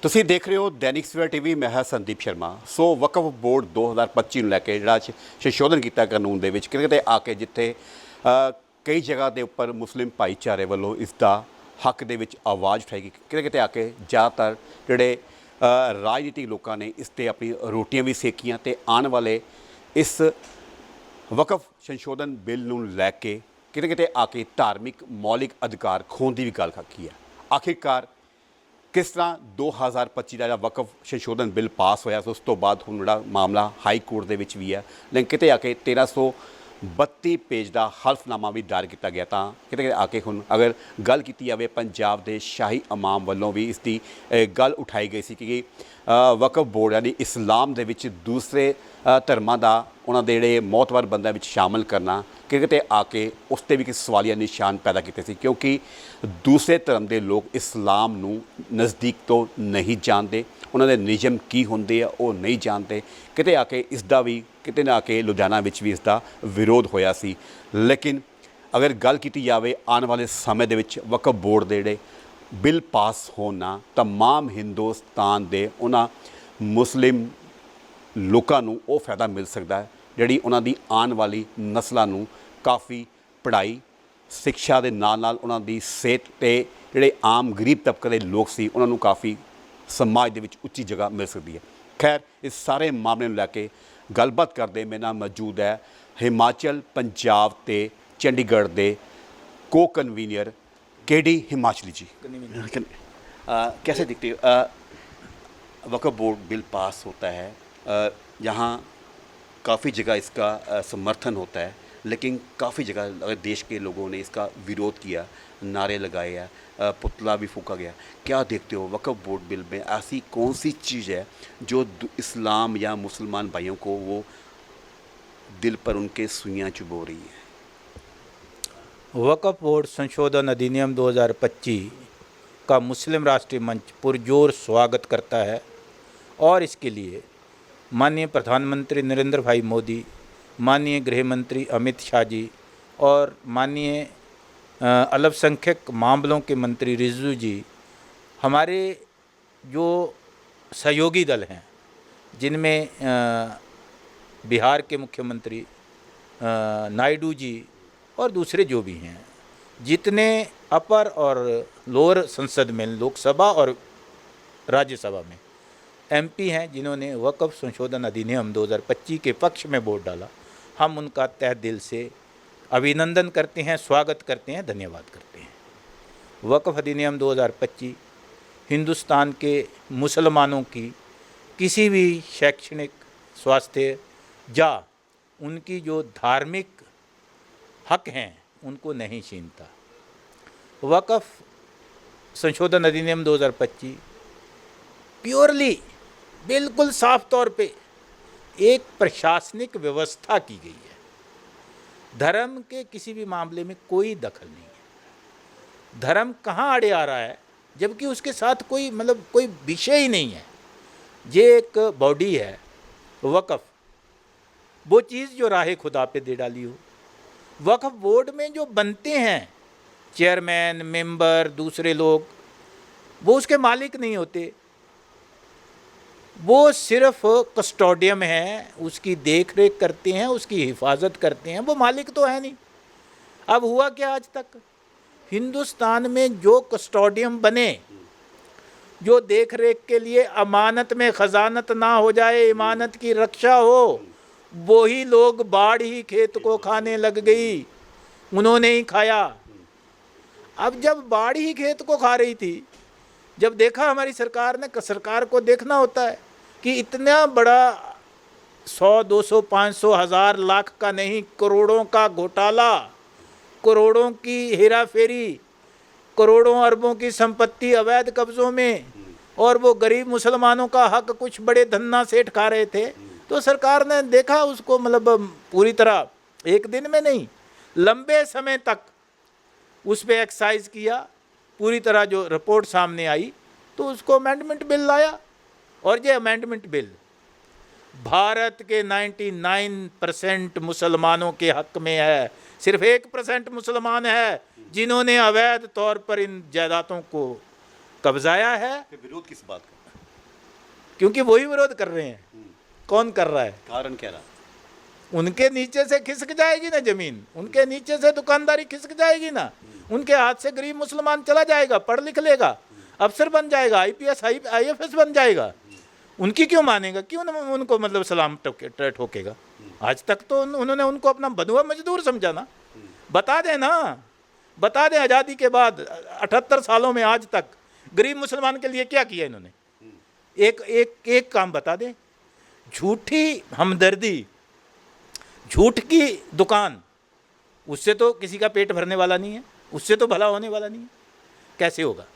ਤੁਸੀਂ ਦੇਖ ਰਹੇ ਹੋ ਦੈਨਿਕ ਸਵੇਰਾ ਟੀਵੀ। ਮੈਂ ਹਾਂ ਸੰਦੀਪ ਸ਼ਰਮਾ। ਸੋ ਵਕਫ ਬੋਰਡ 2025 ਨੂੰ ਲੈ ਕੇ ਜਿਹੜਾ ਸੰਸ਼ੋਧਨ ਕੀਤਾ ਕਾਨੂੰਨ ਦੇ ਵਿੱਚ ਕਿਤੇ ਆ ਕੇ ਜਿੱਥੇ ਕਈ ਜਗ੍ਹਾ ਦੇ ਉੱਪਰ ਮੁਸਲਿਮ ਭਾਈਚਾਰੇ ਵੱਲੋਂ ਇਸ ਦਾ ਹੱਕ ਦੇ ਵਿੱਚ ਆਵਾਜ਼ ਉਠਾਈ ਗਈ, ਕਿਤੇ ਆ ਕੇ ਜ਼ਿਆਦਾਤਰ ਜਿਹੜੇ ਰਾਜਨੀਤਿਕ ਲੋਕਾਂ ਨੇ ਇਸ 'ਤੇ ਆਪਣੀ ਰੋਟੀਆਂ ਵੀ ਸੇਕੀਆਂ ਤੇ ਆਉਣ ਵਾਲੇ ਇਸ ਵਕਫ ਸੰਸ਼ੋਧਨ ਬਿੱਲ ਨੂੰ ਲੈ ਕੇ ਕਿਤੇ ਆ ਕੇ ਧਾਰਮਿਕ ਮੌਲਿਕ ਅਧਿਕਾਰ ਖੋਹਣ ਦੀ ਵੀ ਗੱਲ ਆਖੀ ਹੈ। ਆਖਿਰਕਾਰ किस तरह 2025 का वकफ संशोधन बिल पास होया, उस तो बाद हुण जिहड़ा मामला हाई कोर्ट दे विच भी है, लेकिन किते आके 1332 पेज का हल्फनामा भी दायर किया गया। तो किते आके हुण अगर गल की जाए पंजाब के शाही इमाम वालों भी इसकी गल उठाई गई सी कि वकफ बोर्ड यानी इस्लाम दे विच दूसरे धर्मां दा उन्हां दे जिहड़े मौतबर बंदियां विच शामिल करना किते आके उस पर भी किसी सवालिया निशान पैदा किए थे, क्योंकि दूसरे धर्म के लोग इस्लाम नूं नज़दीक तो नहीं जानते, उन्होंने नियम की होंदे आ वो नहीं जानते। किते आके इसका भी किते ना आके लुधियाना विच भी इसका विरोध होया सी। लेकिन अगर गल की जाए आने वाले समय दे विच वकफ बोर्ड के जिहड़े बिल पास होना तमाम हिंदुस्तान के उन्हां मुस्लिम लोगों नूं वो फायदा मिल सकता है जिहड़ी उन्हां दी आने वाली नस्लों नूं काफ़ी पढ़ाई शिक्षा के नाल उन्हां दी सेहत ते जिहड़े आम गरीब तबके के लोग सी उन्हां नूं काफ़ी समाज दे विच उच्ची जगह मिल सकती है। खैर इस सारे मामले नूं लैके गलबात करदे मेरे नाल मौजूद है हिमाचल पंजाब ते चंडीगढ़ के को कन्वीनियर केडी हिमाचली जी। कैसे दिखते हो वक्फ बोर्ड बिल पास होता है, यहाँ काफ़ी जगह इसका समर्थन होता है, लेकिन काफ़ी जगह अगर देश के लोगों ने इसका विरोध किया, नारे लगाए हैं, पुतला भी फूका गया। क्या देखते हो वक्फ बोर्ड बिल में ऐसी कौन सी चीज़ है जो इस्लाम या मुसलमान भाइयों को वो दिल पर उनके सुइयाँ चुभो रही है? वक्फ बोर्ड संशोधन अधिनियम 2025 का मुस्लिम राष्ट्रीय मंच पुरजोर स्वागत करता है और इसके लिए माननीय प्रधानमंत्री नरेंद्र भाई मोदी, माननीय गृह मंत्री अमित शाह जी और माननीय अल्पसंख्यक मामलों के मंत्री रिजू जी, हमारे जो सहयोगी दल हैं जिनमें बिहार के मुख्यमंत्री नायडू जी और दूसरे जो भी हैं, जितने अपर और लोअर संसद में लोकसभा और राज्यसभा में एमपी हैं जिन्होंने वक्फ संशोधन अधिनियम 2025 के पक्ष में वोट डाला, हम उनका तहे दिल से अभिनंदन करते हैं, स्वागत करते हैं, धन्यवाद करते हैं। वक्फ अधिनियम 2025 हिंदुस्तान के मुसलमानों की किसी भी शैक्षणिक, स्वास्थ्य या उनकी जो धार्मिक हक हैं उनको नहीं छीनता। वक्फ संशोधन अधिनियम 2025 प्योरली बिल्कुल साफ तौर पे एक प्रशासनिक व्यवस्था की गई है। धर्म के किसी भी मामले में कोई दखल नहीं है। धर्म कहाँ आड़े आ रहा है जबकि उसके साथ कोई कोई विषय ही नहीं है। ये एक बॉडी है वक्फ, वो चीज़ जो राह खुदा पे दे डाली हो। वक्फ बोर्ड में जो बनते हैं चेयरमैन, मेंबर, दूसरे लोग, वो उसके मालिक नहीं होते, वो सिर्फ कस्टोडियम हैं, उसकी देख रेख करते हैं, उसकी हिफाजत करते हैं, वो मालिक तो है नहीं। अब हुआ क्या आज तक हिंदुस्तान में जो कस्टोडियम बने, जो देख रेख के लिए अमानत में ख़जानत ना हो जाए, इमानत की रक्षा हो, वही लोग बाढ़ ही खेत को खाने लग गई, उन्होंने ही खाया। अब जब बाढ़ ही खेत को खा रही थी, जब देखा हमारी सरकार ने, सरकार को देखना होता है कि इतना बड़ा 100, 200, 500, 1000 लाख का नहीं, करोड़ों का घोटाला, करोड़ों की हेरा फेरी, करोड़ों अरबों की संपत्ति अवैध कब्जों में, और वो गरीब मुसलमानों का हक कुछ बड़े धन्ना सेठ खा रहे थे। तो सरकार ने देखा उसको पूरी तरह एक दिन में नहीं, लंबे समय तक उस पर एक्साइज किया, पूरी तरह जो रिपोर्ट सामने आई तो उसको अमेंडमेंट बिल लाया। और ये अमेंडमेंट बिल भारत के 99% मुसलमानों के हक में है। सिर्फ 1% मुसलमान है जिन्होंने अवैध तौर पर इन जायदादों को कब्जाया है। विरोध किस बात का? क्योंकि वही विरोध कर रहे हैं। कौन कर रहा है? कारण क्या रहा? उनके नीचे से खिसक जाएगी ना जमीन, उनके नीचे से दुकानदारी खिसक जाएगी ना, उनके हाथ से गरीब मुसलमान चला जाएगा, पढ़ लिख लेगा, अफसर बन जाएगा, आईपीएस आईएफएस बन जाएगा। उनकी क्यों मानेगा? क्यों उनको मतलब सलाम ठोकेगा? आज तक तो उन्होंने उनको अपना बंधुआ मजदूर समझा ना। बता दें ना, बता दें आज़ादी के बाद 78 सालों में आज तक गरीब मुसलमान के लिए क्या किया इन्होंने? एक काम बता दें। झूठी हमदर्दी, झूठ की दुकान, उससे तो किसी का पेट भरने वाला नहीं है, उससे तो भला होने वाला नहीं है। कैसे होगा?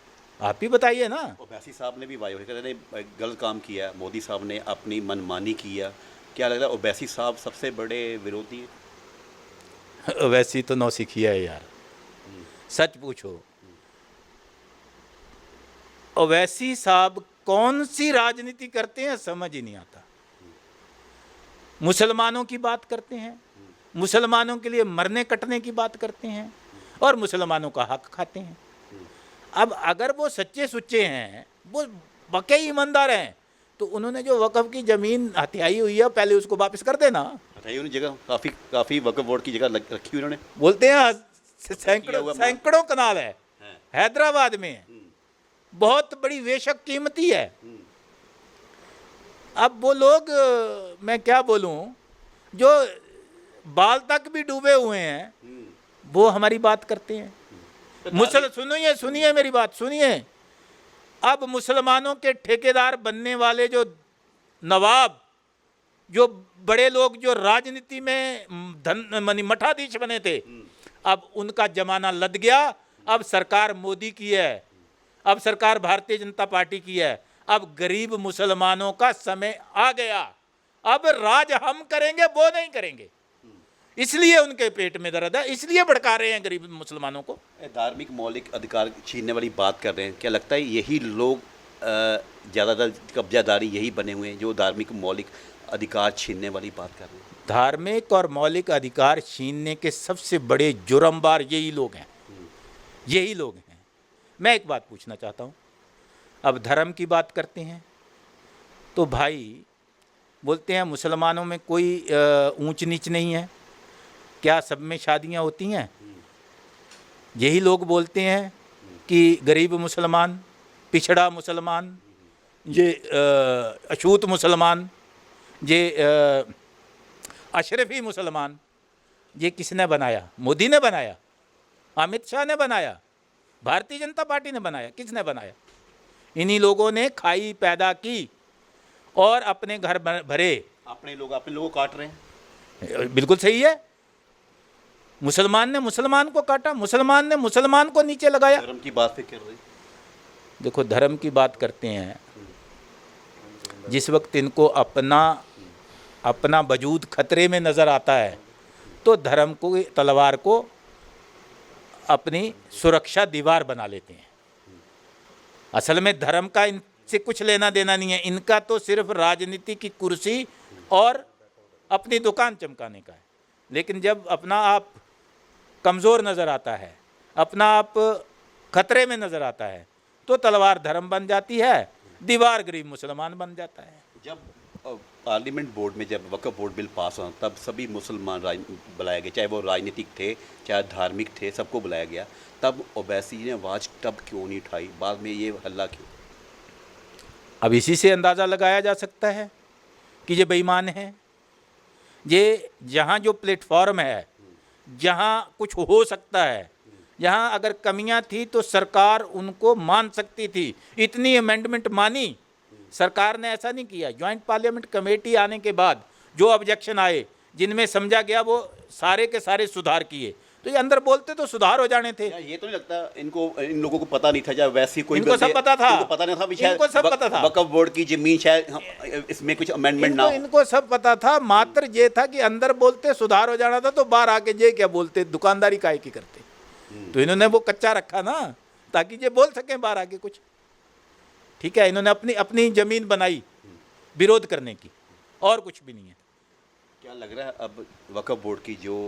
आप ही बताइए ना। ओवैसी साहब ने भी कहते हैं गलत काम किया, मोदी साहब ने अपनी मनमानी किया। क्या लग रहा है ओवैसी साहब सबसे बड़े विरोधी हैं? ओवैसी तो नौसिखिया है यार, सच पूछो। ओवैसी साहब कौन सी राजनीति करते हैं समझ ही नहीं आता। मुसलमानों की बात करते हैं, मुसलमानों के लिए मरने कटने की बात करते हैं और मुसलमानों का हक खाते हैं। अब अगर वो सच्चे सुच्चे हैं, वो वाकई ईमानदार हैं, तो उन्होंने जो वक़्फ़ की ज़मीन हथियाई हुई है पहले उसको वापस कर देना। हथियाई उन्होंने जगह काफ़ी वक्फ बोर्ड की जगह रखी हुई उन्होंने। बोलते हैं सैकड़ों कनाल है, हैदराबाद में बहुत बड़ी बेशक कीमती है। अब वो लोग, मैं क्या बोलूं, जो बाल तक भी डूबे हुए हैं वो हमारी बात करते हैं। सुनिए मेरी बात सुनिए। अब मुसलमानों के ठेकेदार बनने वाले जो नवाब, जो बड़े लोग जो राजनीति में मठाधीश बने थे, अब उनका जमाना लद गया। अब सरकार मोदी की है, अब सरकार भारतीय जनता पार्टी की है। अब गरीब मुसलमानों का समय आ गया। अब राज हम करेंगे, वो नहीं करेंगे। इसलिए उनके पेट में दर्द है, इसलिए भड़का रहे हैं गरीब मुसलमानों को। धार्मिक मौलिक अधिकार छीनने वाली बात कर रहे हैं। क्या लगता है यही लोग ज़्यादातर कब्जादारी यही बने हुए हैं जो धार्मिक मौलिक अधिकार छीनने वाली बात कर रहे हैं? धार्मिक और मौलिक अधिकार छीनने के सबसे बड़े जुर्मबार यही लोग हैं, यही लोग हैं। मैं एक बात पूछना चाहता हूँ। अब धर्म की बात करते हैं तो भाई बोलते हैं मुसलमानों में कोई ऊंच नीच नहीं है, क्या सब में शादियां होती हैं? यही लोग बोलते हैं कि गरीब मुसलमान, पिछड़ा मुसलमान, ये अछूत मुसलमान, ये अशरफी मुसलमान, ये किसने बनाया? मोदी ने बनाया, अमित शाह ने बनाया, भारतीय जनता पार्टी ने बनाया? किसने बनाया? इन्हीं लोगों ने खाई पैदा की और अपने घर भरे। अपने लोग काट रहे हैं। बिल्कुल सही है। मुसलमान ने मुसलमान को काटा, मुसलमान ने मुसलमान को नीचे लगाया। धर्म की बात फिर कर रहे हैं। देखो, धर्म की बात करते हैं, जिस वक्त इनको अपना वजूद खतरे में नज़र आता है तो धर्म को, तलवार को अपनी सुरक्षा दीवार बना लेते हैं। असल में धर्म का इनसे कुछ लेना देना नहीं है, इनका तो सिर्फ राजनीति की कुर्सी और अपनी दुकान चमकाने का है। लेकिन जब अपना आप कमज़ोर नज़र आता है, अपना आप खतरे में नज़र आता है, तो तलवार धर्म बन जाती है, दीवार गरीब मुसलमान बन जाता है। जब पार्लियामेंट बोर्ड में जब वक्फ बोर्ड बिल पास हुआ तब सभी मुसलमान बुलाए गए, चाहे वो राजनीतिक थे चाहे धार्मिक थे, सबको बुलाया गया। तब ओवैसी ने आवाज़ तब क्यों नहीं उठाई? बाद में ये हल्ला क्यों? अब इसी से अंदाज़ा लगाया जा सकता है कि ये बेईमान है। ये जहाँ जो प्लेटफॉर्म है, जहाँ कुछ हो सकता है, जहाँ अगर कमियां थी तो सरकार उनको मान सकती थी। इतनी अमेंडमेंट मानी, सरकार ने ऐसा नहीं किया। जॉइंट पार्लियामेंट कमेटी आने के बाद जो ऑब्जेक्शन आए, जिनमें समझा गया, वो सारे के सारे सुधार किए। तो ये अंदर बोलते तो सुधार हो जाने थे। ये तो नहीं लगता इन लोगों को पता नहीं था? जब वैसी कोई इनको सब पता था, इनको पता नहीं था, इनको सब पता था वक्फ बोर्ड की जमीन शायद इसमें कुछ अमेंडमेंट ना हो। इनको सब पता था, मात्र ये था कि अंदर बोलते सुधार हो जाना था, तो बाहर आके ये क्या बोलते, दुकानदारी काहे की करते। तो इन्होंने वो कच्चा रखा ना, ताकि ये बोल सकें बाहर आके कुछ। ठीक है, इन्होंने अपनी जमीन बनाई विरोध करने की, और कुछ भी नहीं है। क्या लग रहा है अब वक्फ बोर्ड की जो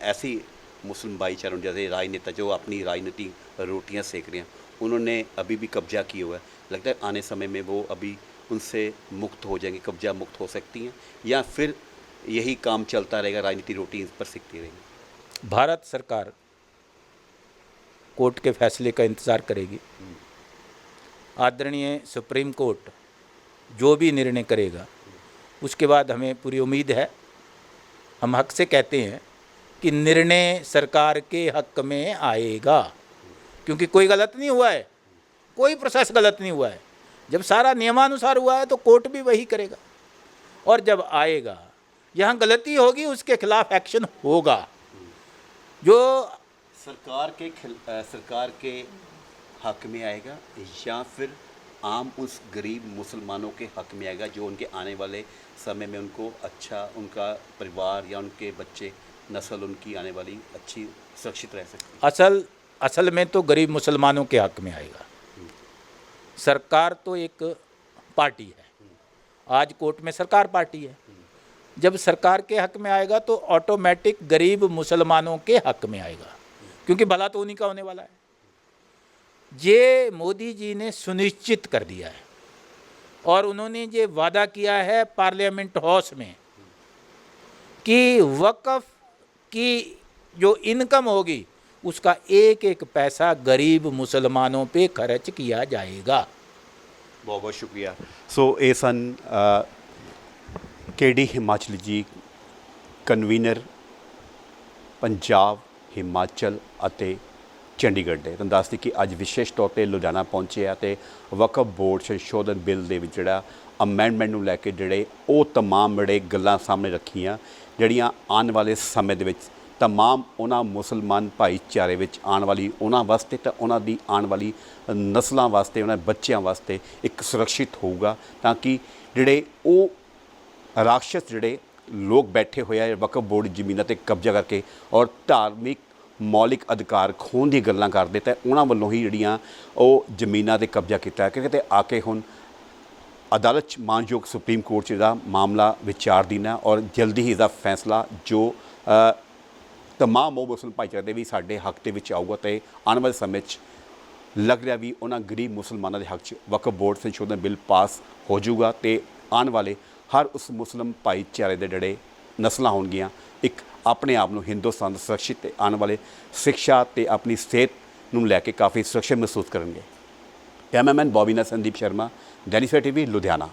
ऐसी मुस्लिम भाईचारों जैसे राजनेता जो अपनी राजनीतिक रोटियां सेक रहे हैं, उन्होंने अभी भी कब्जा किया हुआ है, लगता है आने समय में वो अभी उनसे मुक्त हो जाएंगे, कब्जा मुक्त हो सकती हैं, या फिर यही काम चलता रहेगा, राजनीति रोटी इस पर सिकती रहेगी? भारत सरकार कोर्ट के फैसले का इंतज़ार करेगी। आदरणीय सुप्रीम कोर्ट जो भी निर्णय करेगा उसके बाद हमें पूरी उम्मीद है, हम हक से कहते हैं कि निर्णय सरकार के हक में आएगा, क्योंकि कोई गलत नहीं हुआ है, कोई प्रोसेस गलत नहीं हुआ है। जब सारा नियमानुसार हुआ है तो कोर्ट भी वही करेगा, और जब आएगा यहाँ गलती होगी उसके खिलाफ एक्शन होगा। जो सरकार के हक में आएगा या फिर आम उस गरीब मुसलमानों के हक में आएगा जो उनके आने वाले समय में उनको अच्छा, उनका परिवार या उनके बच्चे, नस्ल उनकी आने वाली अच्छी सुरक्षित रह सकती? असल में तो गरीब मुसलमानों के हक में आएगा। सरकार तो एक पार्टी है, आज कोर्ट में सरकार पार्टी है। जब सरकार के हक में आएगा तो ऑटोमेटिक गरीब मुसलमानों के हक में आएगा, क्योंकि भला तो उन्हीं का होने वाला है। ये मोदी जी ने सुनिश्चित कर दिया है, और उन्होंने ये वादा किया है पार्लियामेंट हाउस में कि वक़्फ़ की जो इनकम होगी उसका एक एक पैसा गरीब मुसलमानों पे खर्च किया जाएगा। बहुत बहुत शुक्रिया। सो ये सन केडी हिमाचल जी, कन्वीनर पंजाब, हिमाचल ਅਤੇ ਚੰਡੀਗੜ੍ਹ ਦੇ। ਤੁਹਾਨੂੰ ਦੱਸਦੀ ਕਿ ਅੱਜ ਵਿਸ਼ੇਸ਼ ਤੌਰ 'ਤੇ ਲੁਧਿਆਣਾ ਪਹੁੰਚੇ ਆ ਅਤੇ ਵਕਫ ਬੋਰਡ ਸੰਸ਼ੋਧਨ ਬਿੱਲ ਦੇ ਵਿੱਚ ਜਿਹੜਾ ਅਮੈਂਡਮੈਂਟ ਨੂੰ ਲੈ ਕੇ ਜਿਹੜੇ ਉਹ ਤਮਾਮ ਜਿਹੜੇ ਗੱਲਾਂ ਸਾਹਮਣੇ ਰੱਖੀਆਂ, ਜਿਹੜੀਆਂ ਆਉਣ ਵਾਲੇ ਸਮੇਂ ਦੇ ਵਿੱਚ तमाम उन्होंने मुसलमान भाईचारे ਵਿੱਚ आने वाली उन्होंने वास्ते तो उन्होंने आने वाली नस्लों वास्ते, उन्होंने बच्चों वास्ते एक सुरक्षित होगा, ताकि जोड़े वो राक्षस जोड़े लोग बैठे हुए हैं वक्फ बोर्ड जमीनों पर कब्जा करके और धार्मिक मौलिक अधिकार खोण दी गल्लां करदे, तो उन्होंने वालों ही जिहड़ियां वो जमीनों पर कब्जा किया, क्योंकि आके हुण अदालत मानयोग सुप्रीम कोर्ट का मामला विचाराधीन है और जल्दी ही इसका फैसला जो तमाम वो मुस्लिम भाईचारे भी साढ़े हक के आऊगा, तो आने वाले समय लग रहा भी उन्होंने गरीब मुसलमानों के हक च वक्फ बोर्ड संशोधन बिल पास हो जाऊगा, तो आने वाले हर उस मुस्लिम भाईचारे के जोड़े नस्ल होंगियां एक अपने आप में हिंदुस्तान सुरक्षित, आने वाले शिक्षा तो अपनी सेहत नूं लैके काफ़ी सुरक्षित महसूस करेंगे। कैमरामैन बॉबी नाल संदीप शर्मा, दैनिक सवेरा टीवी, लुधियाना।